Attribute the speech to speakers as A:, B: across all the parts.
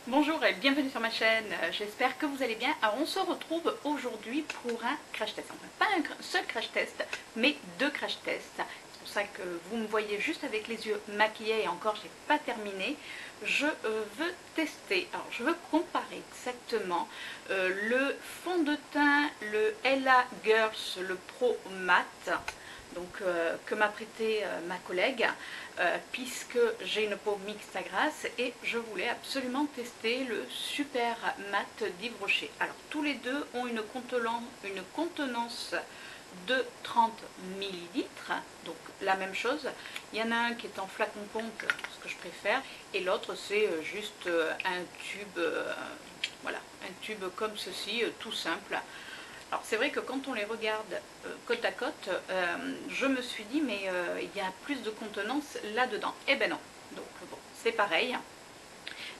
A: Bonjour et bienvenue sur ma chaîne, j'espère que vous allez bien. Alors on se retrouve aujourd'hui pour un crash test, enfin pas un seul crash test, mais deux crash tests. C'est pour ça que vous me voyez juste avec les yeux maquillés et encore j'ai pas terminé. Je veux tester, alors je veux comparer exactement le fond de teint, le Ella Girls, le Pro Matte. Donc, que m'a prêté ma collègue, puisque j'ai une peau mixte à grasse et je voulais absolument tester le Super Matte d'Yves Rocher. Alors tous les deux ont une contenance de 30 ml, donc la même chose. Il y en a un qui est en flacon pompe, ce que je préfère, et l'autre c'est juste un tube, voilà, un tube comme ceci, tout simple. Alors c'est vrai que quand on les regarde côte à côte, je me suis dit mais il y a plus de contenance là-dedans. Eh ben non, donc bon, c'est pareil.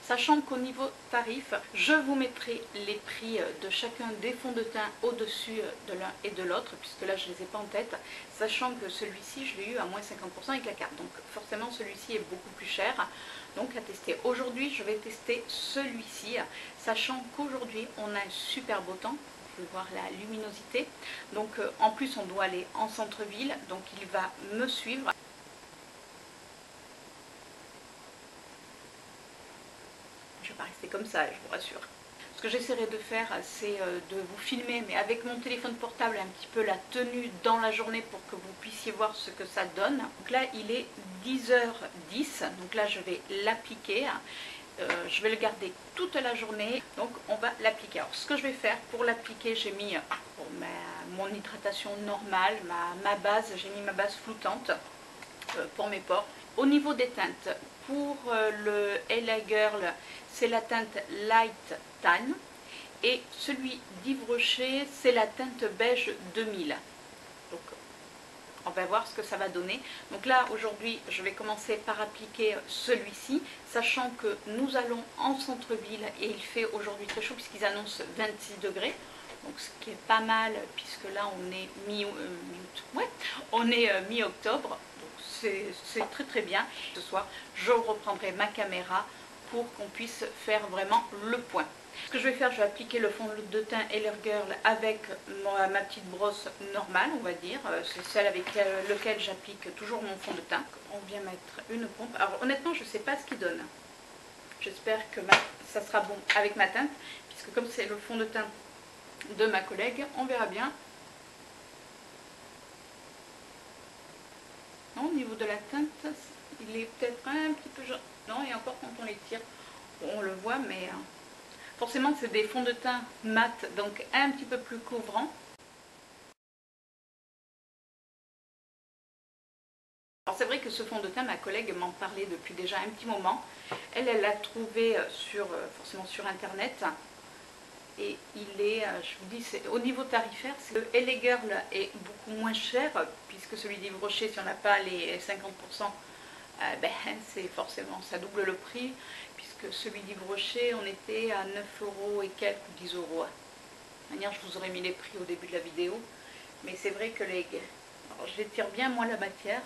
A: Sachant qu'au niveau tarif, je vous mettrai les prix de chacun des fonds de teint au-dessus de l'un et de l'autre, puisque là je ne les ai pas en tête, sachant que celui-ci je l'ai eu à moins 50% avec la carte, donc forcément celui-ci est beaucoup plus cher, donc à tester. Aujourd'hui je vais tester celui-ci, sachant qu'aujourd'hui on a un super beau temps. Vous pouvez voir la luminosité, donc en plus on doit aller en centre-ville, donc il va me suivre. Je ne vais pas rester comme ça, je vous rassure. Ce que j'essaierai de faire, c'est de vous filmer, mais avec mon téléphone portable, un petit peu la tenue dans la journée pour que vous puissiez voir ce que ça donne. Donc là, il est 10h10, donc là, je vais l'appliquer. Je vais le garder toute la journée, donc on va l'appliquer. Alors, ce que je vais faire pour l'appliquer, j'ai mis mon hydratation normale, ma base, j'ai mis ma base floutante pour mes pores. Au niveau des teintes, pour le Ella Girl, c'est la teinte Light Tan et celui d'Yves Rocher, c'est la teinte beige 2000. Donc on va voir ce que ça va donner. Donc là aujourd'hui je vais commencer par appliquer celui-ci, sachant que nous allons en centre-ville et il fait aujourd'hui très chaud puisqu'ils annoncent 26 degrés. Donc ce qui est pas mal puisque là on est mi-octobre. C'est très très bien. Ce soir je reprendrai ma caméra pour qu'on puisse faire vraiment le point. Ce que je vais faire, je vais appliquer le fond de teint Ella Girl avec ma petite brosse normale, on va dire. C'est celle avec laquelle j'applique toujours mon fond de teint. On vient mettre une pompe. Alors honnêtement, je ne sais pas ce qu'il donne. J'espère que ça sera bon avec ma teinte, puisque comme c'est le fond de teint de ma collègue, on verra bien. Non, au niveau de la teinte, il est peut-être un petit peu jaune. Non, et encore quand on les tire, on le voit, mais forcément c'est des fonds de teint mat, donc un petit peu plus couvrants. Alors c'est vrai que ce fond de teint, ma collègue m'en parlait depuis déjà un petit moment. Elle l'a trouvé forcément sur internet. Et il est, je vous dis, au niveau tarifaire, le Ella Girl est beaucoup moins cher, puisque celui d'Yves Rocher, si on n'a pas les 50%, c'est forcément, ça double le prix, puisque celui d'Yves Rocher, on était à 9 € et quelques, ou 10 €. De toute manière, je vous aurais mis les prix au début de la vidéo, mais c'est vrai que alors, je les tire bien moi la matière.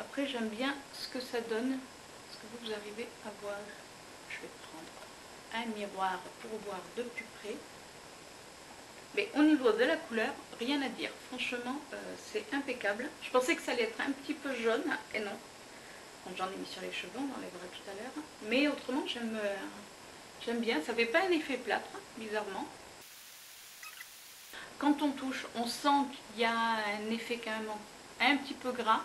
A: Après, j'aime bien ce que ça donne. Est-ce que vous arrivez à voir? Je vais prendre un miroir pour voir de plus près. Mais au niveau de la couleur, rien à dire. Franchement, c'est impeccable. Je pensais que ça allait être un petit peu jaune, et non. J'en ai mis sur les cheveux, on enlèvera tout à l'heure. Mais autrement, j'aime bien. Ça ne fait pas un effet plâtre, bizarrement. Quand on touche, on sent qu'il y a un effet quand même un petit peu gras.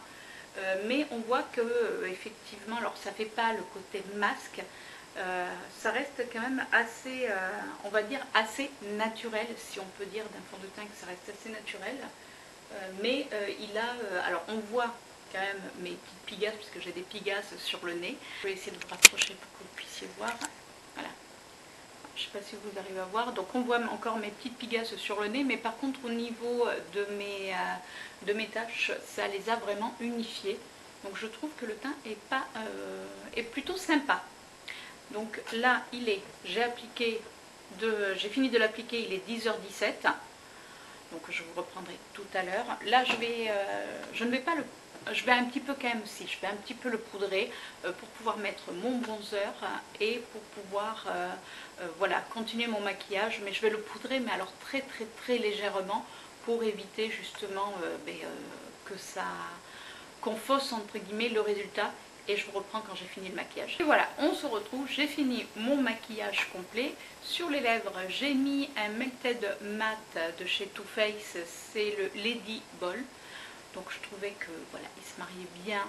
A: Mais on voit que effectivement, alors ça ne fait pas le côté masque. Ça reste quand même assez, on va dire, assez naturel, si on peut dire d'un fond de teint que ça reste assez naturel. Mais il a, alors on voit quand même mes petites pigasses, puisque j'ai des pigasses sur le nez. Je vais essayer de vous rapprocher pour que vous puissiez voir. Voilà. Je ne sais pas si vous arrivez à voir. Donc on voit encore mes petites pigasses sur le nez, mais par contre au niveau de mes taches, ça les a vraiment unifiées. Donc je trouve que le teint est plutôt sympa. Donc là, j'ai fini de l'appliquer, il est 10h17. Donc je vous reprendrai tout à l'heure. Là, je ne vais pas le je vais un petit peu quand même aussi, je vais un petit peu le poudrer pour pouvoir mettre mon bronzer et pour pouvoir voilà, continuer mon maquillage. Mais je vais le poudrer, mais alors très légèrement pour éviter justement que ça, qu'on fausse entre guillemets le résultat. Et je vous reprends quand j'ai fini le maquillage. Et voilà, on se retrouve, j'ai fini mon maquillage complet. Sur les lèvres, j'ai mis un Melted Matte de chez Too Faced, c'est le Lady Ball. Donc je trouvais que voilà, il se mariait bien,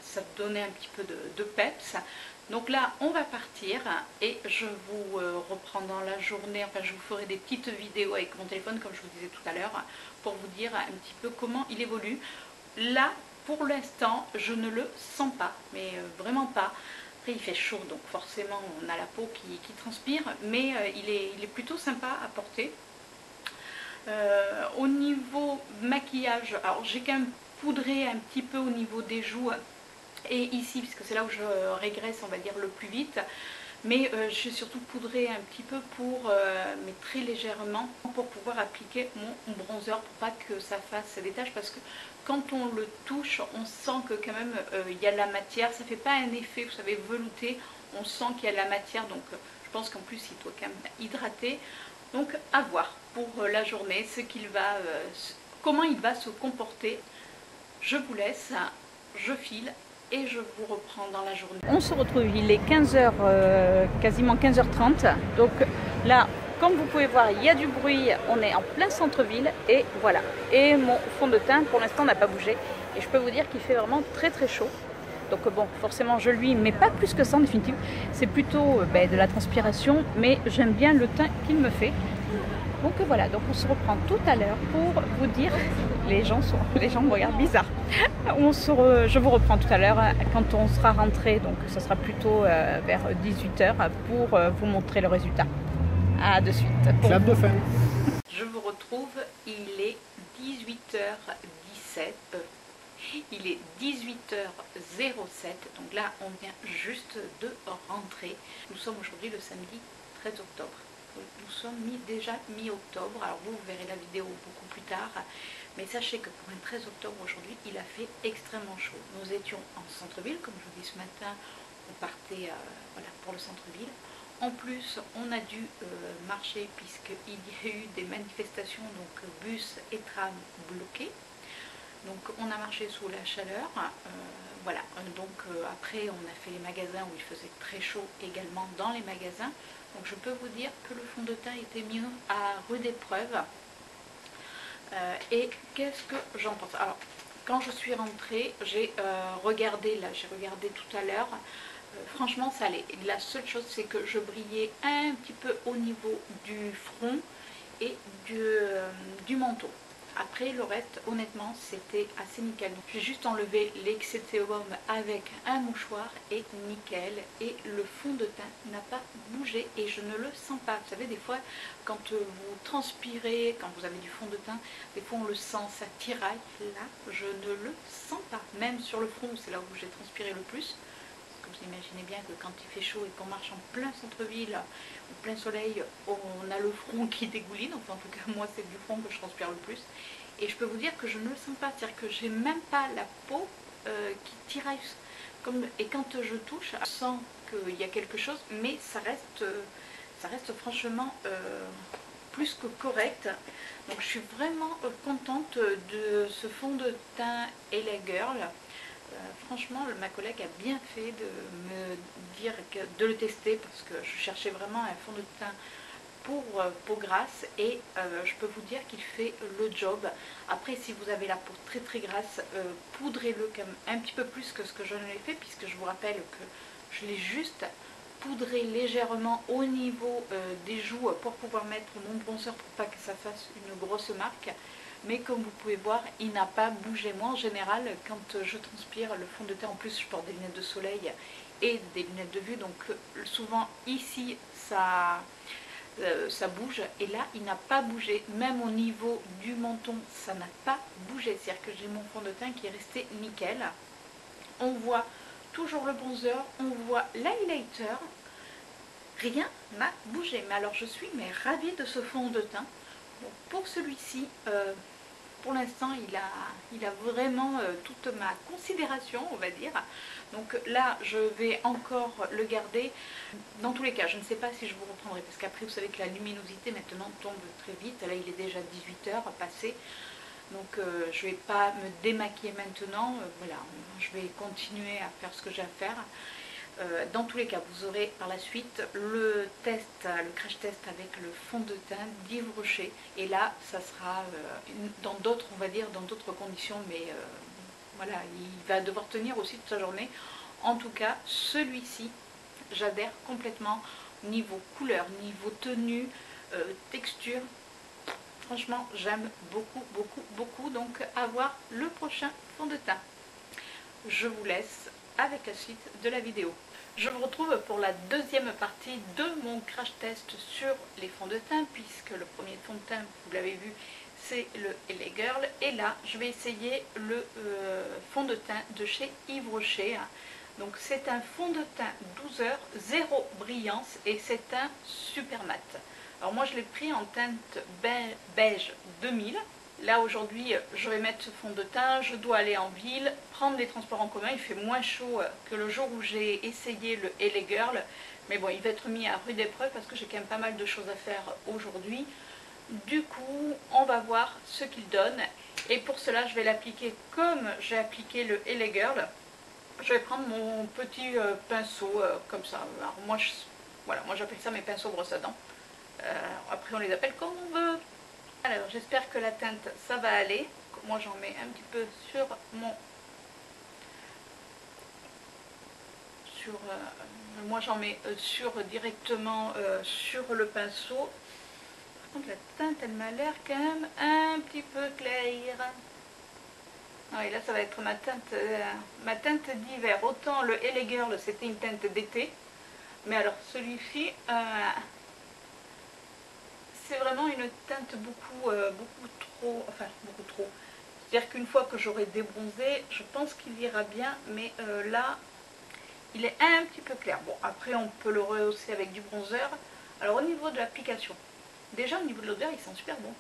A: ça donnait un petit peu de peps. Donc là, on va partir et je vous reprends dans la journée, enfin je vous ferai des petites vidéos avec mon téléphone comme je vous disais tout à l'heure pour vous dire un petit peu comment il évolue. Là, pour l'instant, je ne le sens pas, mais vraiment pas. Après, il fait chaud, donc forcément, on a la peau qui transpire, mais il est plutôt sympa à porter. Au niveau maquillage, alors j'ai quand même poudré un petit peu au niveau des joues et ici, puisque c'est là où je régresse, on va dire, le plus vite. Mais j'ai surtout poudré un petit peu pour, mais très légèrement, pour pouvoir appliquer mon bronzer pour pas que ça fasse des taches, parce que quand on le touche, on sent que quand même il y a la matière, ça fait pas un effet, vous savez, velouté, on sent qu'il y a de la matière, donc je pense qu'en plus il doit quand même hydrater. Donc à voir pour la journée, ce qu'il va, comment il va se comporter. Je vous laisse, je file et je vous reprends dans la journée. On se retrouve, il est 15h, quasiment 15h30. Donc là, comme vous pouvez voir, il y a du bruit, on est en plein centre-ville et voilà. Et mon fond de teint pour l'instant n'a pas bougé. Et je peux vous dire qu'il fait vraiment très chaud. Donc bon, forcément je lui mets pas plus que ça en définitive. C'est plutôt de la transpiration, mais j'aime bien le teint qu'il me fait. Donc voilà, donc on se reprend tout à l'heure pour vous dire, les gens me regardent bizarre. Je vous reprends tout à l'heure quand on sera rentré, donc ça sera plutôt vers 18h pour vous montrer le résultat. À de suite.
B: Clap de fin.
A: Je vous retrouve, il est 18h17. Il est 18h07, donc là on vient juste de rentrer. Nous sommes aujourd'hui le samedi 13 octobre. Nous sommes déjà mi-octobre, alors vous verrez la vidéo beaucoup plus tard, mais sachez que pour un 13 octobre aujourd'hui, il a fait extrêmement chaud. Nous étions en centre-ville, comme je vous dis ce matin, on partait voilà, pour le centre-ville. En plus, on a dû marcher puisqu'il y a eu des manifestations, donc bus et tram bloqués. Donc on a marché sous la chaleur, voilà, donc après on a fait les magasins où il faisait très chaud également dans les magasins. Donc je peux vous dire que le fond de teint était mis à rude épreuve. Et qu'est-ce que j'en pense? Alors quand je suis rentrée, j'ai regardé tout à l'heure, franchement ça allait. La seule chose c'est que je brillais un petit peu au niveau du front et du menton. Après le reste, honnêtement, c'était assez nickel. J'ai juste enlevé l'excès de sébum avec un mouchoir et nickel. Et le fond de teint n'a pas bougé et je ne le sens pas. Vous savez, des fois, quand vous transpirez, quand vous avez du fond de teint, des fois on le sent, ça tiraille. Là, je ne le sens pas. Même sur le front, c'est là où j'ai transpiré le plus. Vous imaginez bien que quand il fait chaud et qu'on marche en plein centre-ville, au plein soleil, on a le front qui dégouline. Enfin, en tout cas, moi, c'est du front que je transpire le plus. Et je peux vous dire que je ne le sens pas. C'est-à-dire que j'ai même pas la peau qui tiraille. Et quand je touche, je sens qu'il y a quelque chose, mais ça reste franchement plus que correct. Donc, je suis vraiment contente de ce fond de teint LA Girl. Franchement, ma collègue a bien fait de me dire de le tester parce que je cherchais vraiment un fond de teint pour peau grasse et je peux vous dire qu'il fait le job. Après, si vous avez la peau très grasse, poudrez-le quand même un petit peu plus que ce que je l'ai fait, puisque je vous rappelle que je l'ai juste poudré légèrement au niveau des joues pour pouvoir mettre mon bronzer pour pas que ça fasse une grosse marque. Mais comme vous pouvez voir, il n'a pas bougé. Moi en général, quand je transpire le fond de teint, en plus je porte des lunettes de soleil et des lunettes de vue, donc souvent ici ça bouge, et là il n'a pas bougé. Même au niveau du menton, ça n'a pas bougé, c'est à dire que j'ai mon fond de teint qui est resté nickel. On voit toujours le bronzer, on voit l'highlighter, rien n'a bougé. Mais alors je suis ravie de ce fond de teint. Bon, pour celui-ci, pour l'instant il a vraiment toute ma considération, on va dire. Donc là je vais encore le garder. Dans tous les cas, je ne sais pas si je vous reprendrai, parce qu'après vous savez que la luminosité maintenant tombe très vite. Là il est déjà 18 h passé. Donc je ne vais pas me démaquiller maintenant, voilà, je vais continuer à faire ce que j'ai à faire. Dans tous les cas, vous aurez par la suite le test, le crash test avec le fond de teint d'Yves Rocher. Et là, ça sera dans d'autres, on va dire, dans d'autres conditions, mais voilà, il va devoir tenir aussi toute sa journée. En tout cas, celui-ci, j'adhère complètement niveau couleur, niveau tenue, texture. Franchement, j'aime beaucoup, beaucoup, beaucoup. Donc, à voir le prochain fond de teint. Je vous laisse avec la suite de la vidéo. Je vous retrouve pour la deuxième partie de mon crash test sur les fonds de teint, puisque le premier fond de teint, vous l'avez vu, c'est le LA Girl. Et là, je vais essayer le fond de teint de chez Yves Rocher. Donc, c'est un fond de teint 12 heures, zéro brillance, et c'est un super mat. Alors moi je l'ai pris en teinte beige 2000. Là aujourd'hui je vais mettre ce fond de teint, je dois aller en ville, prendre les transports en commun. Il fait moins chaud que le jour où j'ai essayé le LA Girl. Mais bon, il va être mis à rude épreuve parce que j'ai quand même pas mal de choses à faire aujourd'hui. Du coup, on va voir ce qu'il donne. Et pour cela, je vais l'appliquer comme j'ai appliqué le LA Girl. Je vais prendre mon petit pinceau comme ça. Alors voilà, moi j'appelle ça mes pinceaux brosse à dents. Après on les appelle comme on veut. Alors j'espère que la teinte ça va aller. Moi j'en mets un petit peu sur mon moi j'en mets directement sur le pinceau. Par contre la teinte elle m'a l'air quand même un petit peu claire. Ah, et là ça va être ma teinte d'hiver. Autant le LA Girl c'était une teinte d'été, mais alors celui-ci c'est vraiment une teinte beaucoup trop. C'est-à-dire qu'une fois que j'aurai débronzé, je pense qu'il ira bien, mais là, il est un petit peu clair. Bon, après, on peut le rehausser avec du bronzer. Alors, au niveau de l'application, déjà, au niveau de l'odeur, il sent super bon.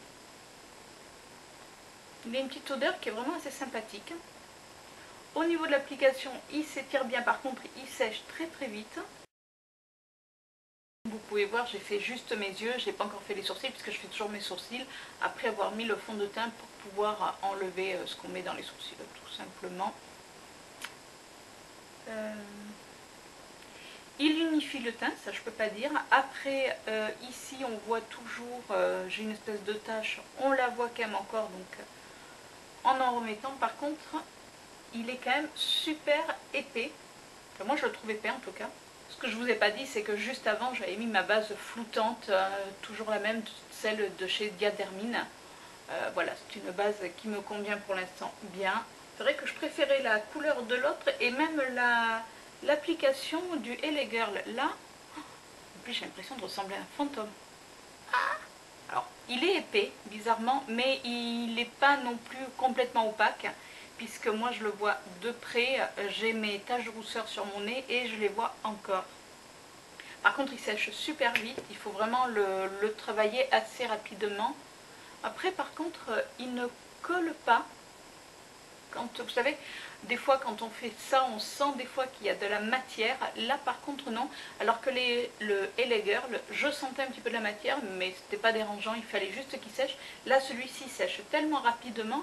A: Il a une petite odeur qui est vraiment assez sympathique. Au niveau de l'application, il s'étire bien. Par contre, il sèche très très vite. Vous pouvez voir, j'ai fait juste mes yeux, j'ai pas encore fait les sourcils puisque je fais toujours mes sourcils après avoir mis le fond de teint pour pouvoir enlever ce qu'on met dans les sourcils, tout simplement. Il unifie le teint, ça je peux pas dire. Après, ici on voit toujours, j'ai une espèce de tache, on la voit quand même encore, donc en remettant. Par contre, il est quand même super épais. Enfin, moi je le trouve épais en tout cas. Ce que je vous ai pas dit, c'est que juste avant, j'avais mis ma base floutante, toujours la même, celle de chez Diadermine. Voilà, c'est une base qui me convient pour l'instant bien. C'est vrai que je préférais la couleur de l'autre et même l'application du LA Girl. Là, en plus j'ai l'impression de ressembler à un fantôme. Alors, il est épais, bizarrement, mais il n'est pas non plus complètement opaque, puisque moi je le vois de près, j'ai mes taches de rousseur sur mon nez et je les vois encore. Par contre il sèche super vite, il faut vraiment le travailler assez rapidement. Après par contre il ne colle pas. Quand, vous savez, des fois quand on fait ça, on sent des fois qu'il y a de la matière. Là par contre non, alors que le LA Girl, je sentais un petit peu de la matière, mais c'était pas dérangeant, il fallait juste qu'il sèche. Là celui-ci sèche tellement rapidement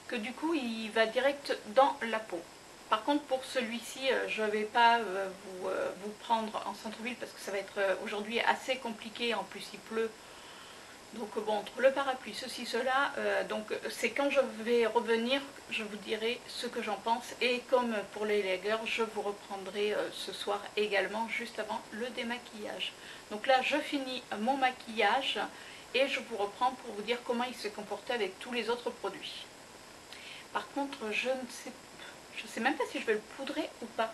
A: que du coup il va direct dans la peau. Par contre pour celui-ci, je ne vais pas vous prendre en centre-ville parce que ça va être aujourd'hui assez compliqué, en plus il pleut. Donc bon, entre le parapluie, ceci, cela, donc c'est quand je vais revenir, je vous dirai ce que j'en pense. Et comme pour les lagers, je vous reprendrai ce soir également, juste avant le démaquillage. Donc là, je finis mon maquillage et je vous reprends pour vous dire comment il s'est comporté avec tous les autres produits. Par contre, je ne sais même pas si je vais le poudrer ou pas.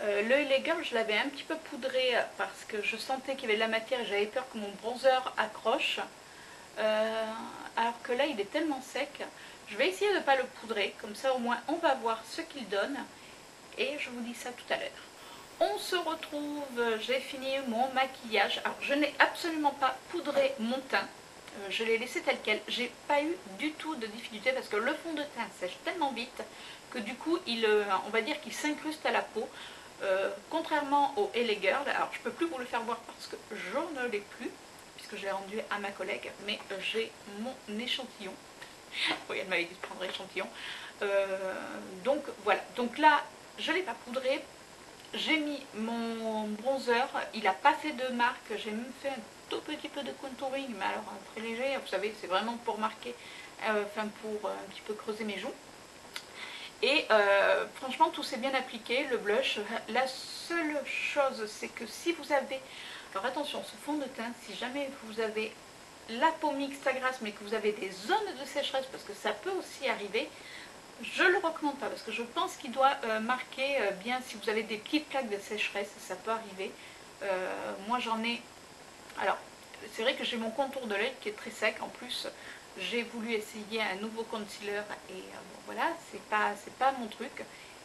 A: Le LA Girl, je l'avais un petit peu poudré parce que je sentais qu'il y avait de la matière et j'avais peur que mon bronzer accroche. Alors que là, il est tellement sec. Je vais essayer de ne pas le poudrer, comme ça au moins on va voir ce qu'il donne. Et je vous dis ça tout à l'heure. On se retrouve, j'ai fini mon maquillage. Alors je n'ai absolument pas poudré mon teint. je l'ai laissé tel quel. J'ai pas eu du tout de difficulté parce que le fond de teint sèche tellement vite que du coup, on va dire qu'il s'incruste à la peau. Contrairement au LA Girl, alors je peux plus vous le faire voir parce que je ne l'ai plus, puisque je l'ai rendu à ma collègue, mais j'ai mon échantillon. Oui, elle m'avait dit de prendre échantillon. Donc voilà, donc là, je ne l'ai pas poudré. J'ai mis mon bronzer, il n'a pas fait de marque, j'ai même fait un tout petit peu de contouring, mais alors très léger, vous savez, c'est vraiment pour marquer, pour un petit peu creuser mes joues. Et franchement, tout s'est bien appliqué, le blush. La seule chose, c'est que si vous avez, alors attention, ce fond de teint, si jamais vous avez la peau mixte à grasse, mais que vous avez des zones de sécheresse, parce que ça peut aussi arriver, je ne le recommande pas, parce que je pense qu'il doit marquer bien, si vous avez des petites plaques de sécheresse, ça peut arriver. Moi j'en ai, alors c'est vrai que j'ai mon contour de l'œil qui est très sec, en plus j'ai voulu essayer un nouveau concealer, et bon, voilà, c'est pas mon truc.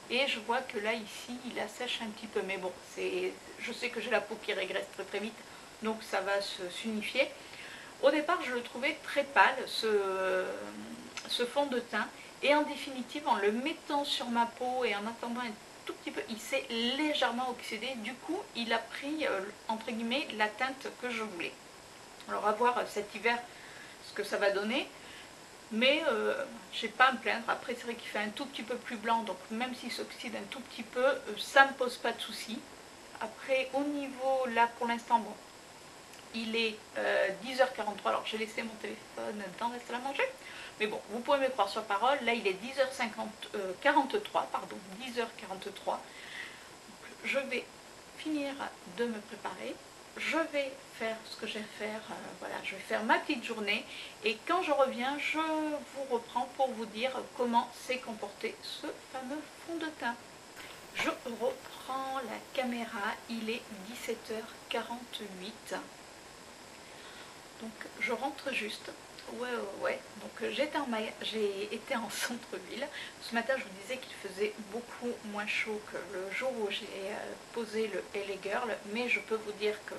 A: Et je vois que là, ici, il assèche un petit peu. Mais bon, je sais que j'ai la peau qui régresse très très vite, donc ça va s'unifier. Au départ, je le trouvais très pâle, ce fond de teint. Et en définitive, en le mettant sur ma peau et en attendant un tout petit peu, il s'est légèrement oxydé. Du coup, il a pris, entre guillemets, la teinte que je voulais. Alors, à voir cet hiver ce que ça va donner. Mais je n'ai pas à me plaindre. Après, c'est vrai qu'il fait un tout petit peu plus blanc, donc même s'il s'oxyde un tout petit peu, ça ne me pose pas de soucis. Après, au niveau, là, pour l'instant, bon, il est 10h43. Alors, j'ai laissé mon téléphone dans la salle à manger. Mais bon, vous pouvez me croire sur parole. Là, il est 10h43, pardon, 10h43. Donc, je vais finir de me préparer. Je vais faire ce que j'ai à faire, voilà, je vais faire ma petite journée et quand je reviens, je vous reprends pour vous dire comment s'est comporté ce fameux fond de teint. Je reprends la caméra, il est 17h48, donc je rentre juste. Ouais. Donc j'ai été en centre-ville. Ce matin, je vous disais qu'il faisait beaucoup moins chaud que le jour où j'ai posé le LA Girl, mais je peux vous dire que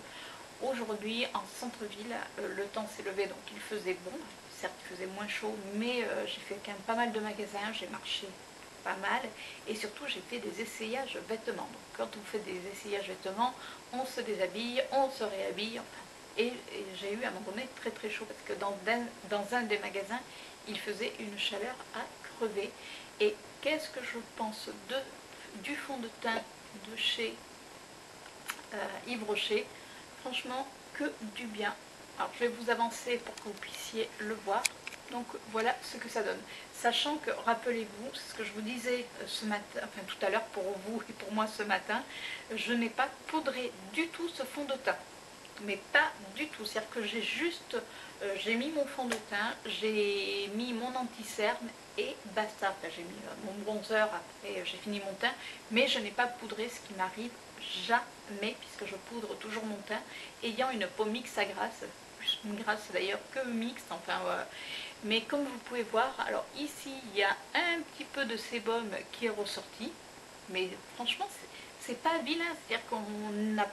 A: aujourd'hui, en centre-ville, le temps s'est levé, donc il faisait bon. Certes, il faisait moins chaud, mais j'ai fait quand même pas mal de magasins, j'ai marché pas mal, et surtout j'ai fait des essayages vêtements. Donc quand on fait des essayages vêtements, on se déshabille, on se réhabille, enfin. Et j'ai eu à un moment donné très très chaud parce que dans un des magasins, il faisait une chaleur à crever. Et qu'est-ce que je pense du fond de teint de chez Yves Rocher? Franchement, que du bien. Alors je vais vous avancer pour que vous puissiez le voir. Donc voilà ce que ça donne. Sachant que, rappelez-vous, c'est ce que je vous disais ce matin, enfin tout à l'heure pour vous et pour moi ce matin, je n'ai pas poudré du tout ce fond de teint. Mais pas du tout, c'est-à-dire que j'ai juste, j'ai mis mon fond de teint, j'ai mis mon anti-cerne et basta. Enfin, j'ai mis mon bronzer, après j'ai fini mon teint, mais je n'ai pas poudré, ce qui m'arrive jamais, puisque je poudre toujours mon teint, ayant une peau mixte à grasse, plus grasse d'ailleurs que mixte, enfin mais comme vous pouvez voir, alors ici il y a un petit peu de sébum qui est ressorti, mais franchement c'est pas vilain, c'est-à-dire qu'on a...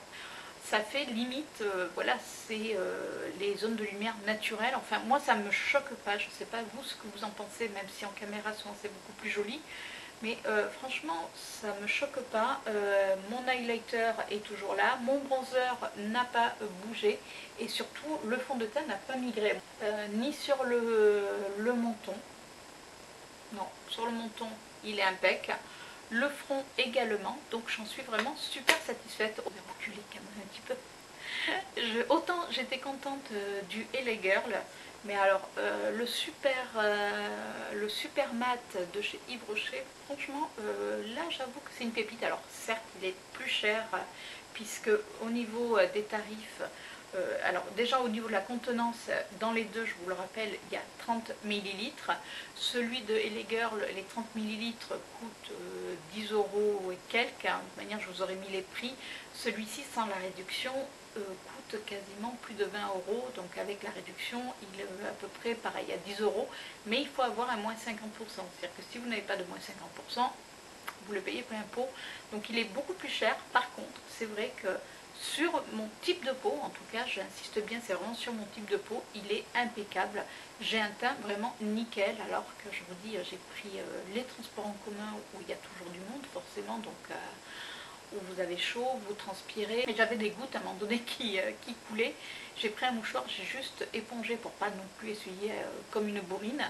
A: Ça fait limite, voilà, c'est les zones de lumière naturelles. Enfin, moi, ça ne me choque pas. Je ne sais pas vous ce que vous en pensez, même si en caméra, souvent, c'est beaucoup plus joli. Mais franchement, ça ne me choque pas. Mon highlighter est toujours là. Mon bronzer n'a pas bougé. Et surtout, le fond de teint n'a pas migré. Ni sur le menton. Non, sur le menton, il est impec. Le front également, donc j'en suis vraiment super satisfaite. On va reculer quand même un petit peu. Autant j'étais contente du LA Girl, mais alors le super mat de chez Yves Rocher, franchement, là j'avoue que c'est une pépite. Alors certes, il est plus cher, puisque au niveau des tarifs, alors déjà au niveau de la contenance, dans les deux, je vous le rappelle, il y a 30 ml. Celui de LA Girl, les 30 ml coûtent 10 € et quelques. De toute manière, je vous aurais mis les prix. Celui-ci, sans la réduction, coûte quasiment plus de 20 €. Donc avec la réduction, il est à peu près pareil, à 10 €. Mais il faut avoir un moins 50%. C'est-à-dire que si vous n'avez pas de moins 50%, vous le payez plein pot. Donc il est beaucoup plus cher. Par contre, c'est vrai que sur mon type de peau. En tout cas, j'insiste bien, c'est vraiment sur mon type de peau, il est impeccable. J'ai un teint vraiment nickel, alors que je vous dis, j'ai pris les transports en commun où il y a toujours du monde forcément, donc où vous avez chaud, vous transpirez. Et j'avais des gouttes à un moment donné qui coulaient. J'ai pris un mouchoir, j'ai juste épongé pour pas non plus essuyer comme une bourrine.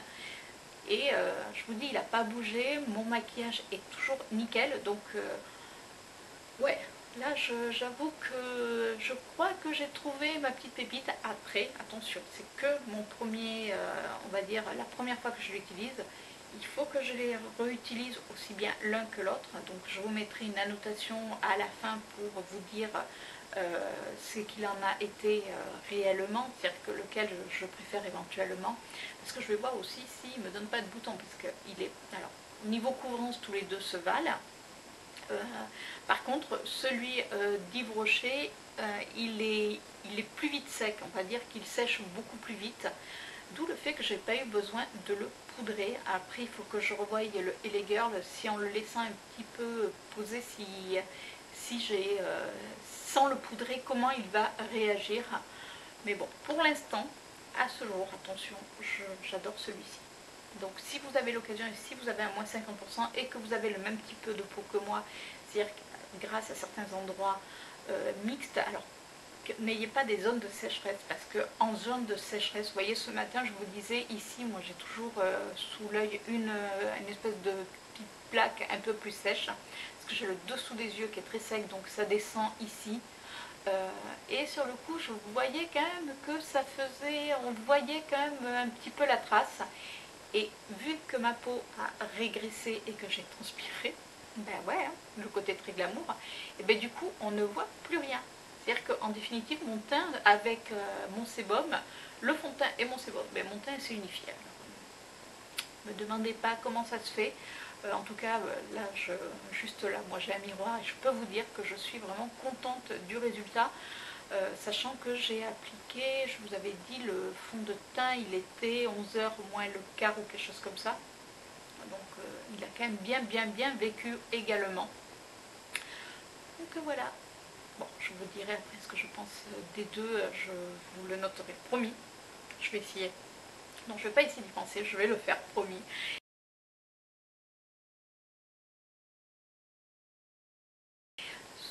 A: Et je vous dis, il n'a pas bougé, mon maquillage est toujours nickel, donc ouais, là j'avoue que je crois que j'ai trouvé ma petite pépite. Après, attention, c'est que mon premier, on va dire, la première fois que je l'utilise. Il faut que je les réutilise aussi bien l'un que l'autre, donc je vous mettrai une annotation à la fin pour vous dire ce qu'il en a été réellement, c'est-à-dire que lequel je préfère éventuellement, parce que je vais voir aussi s'il ne me donne pas de bouton, parce qu'il est, alors au niveau couvrance tous les deux se valent, par contre celui d'Yves Rocher il est plus vite sec, on va dire qu'il sèche beaucoup plus vite, d'où le fait que j'ai pas eu besoin de le poudrer. Après il faut que je revoie le LA Girl, si en le laissant un petit peu poser, si j'ai sans le poudrer, comment il va réagir. Mais bon, pour l'instant, à ce jour, attention, j'adore celui-ci. Donc si vous avez l'occasion et si vous avez un moins 50% et que vous avez le même petit peu de peau que moi, c'est-à-dire grâce à certains endroits mixtes, alors n'ayez pas des zones de sécheresse, parce que en zone de sécheresse, vous voyez, ce matin je vous disais ici, moi j'ai toujours sous l'œil une espèce de petite plaque un peu plus sèche, parce que j'ai le dessous des yeux qui est très sec, donc ça descend ici. Et sur le coup je voyais quand même que ça faisait, on voyait quand même un petit peu la trace, et vu que ma peau a régressé et que j'ai transpiré, ben ouais, hein, le côté très glamour, et ben du coup on ne voit plus rien. C'est-à-dire qu'en définitive, mon teint avec mon sébum, le fond de teint et mon sébum, ben mon teint s'est unifié. Ne me demandez pas comment ça se fait. En tout cas, là, juste là, moi j'ai un miroir et je peux vous dire que je suis vraiment contente du résultat. Sachant que j'ai appliqué, je vous avais dit, le fond de teint, il était 11h au moins le quart ou quelque chose comme ça. Donc il a quand même bien vécu également. Donc voilà. Bon, je vous dirai après ce que je pense des deux, je vous le noterai, promis. Je vais essayer. Non, je ne vais pas essayer d'y penser, je vais le faire, promis.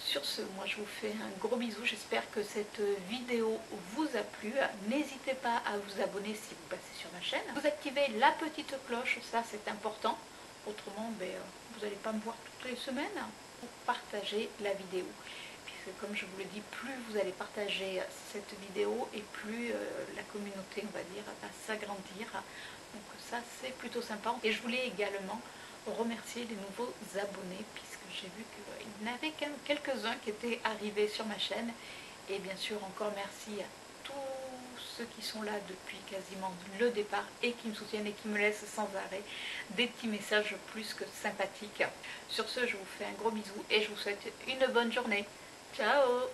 A: Sur ce, moi je vous fais un gros bisou, j'espère que cette vidéo vous a plu. N'hésitez pas à vous abonner si vous passez sur ma chaîne. Vous activez la petite cloche, ça c'est important. Autrement, vous n'allez pas me voir toutes les semaines. Pour partager la vidéo. Puisque comme je vous le dis, plus vous allez partager cette vidéo et plus la communauté, on va dire, va s'agrandir. Donc ça c'est plutôt sympa. Et je voulais également remercier les nouveaux abonnés, puisque j'ai vu qu'il y en avait quand même quelques-uns qui étaient arrivés sur ma chaîne. Et bien sûr encore merci à tous ceux qui sont là depuis quasiment le départ et qui me soutiennent et qui me laissent sans arrêt des petits messages plus que sympathiques. Sur ce, je vous fais un gros bisou et je vous souhaite une bonne journée. Ciao!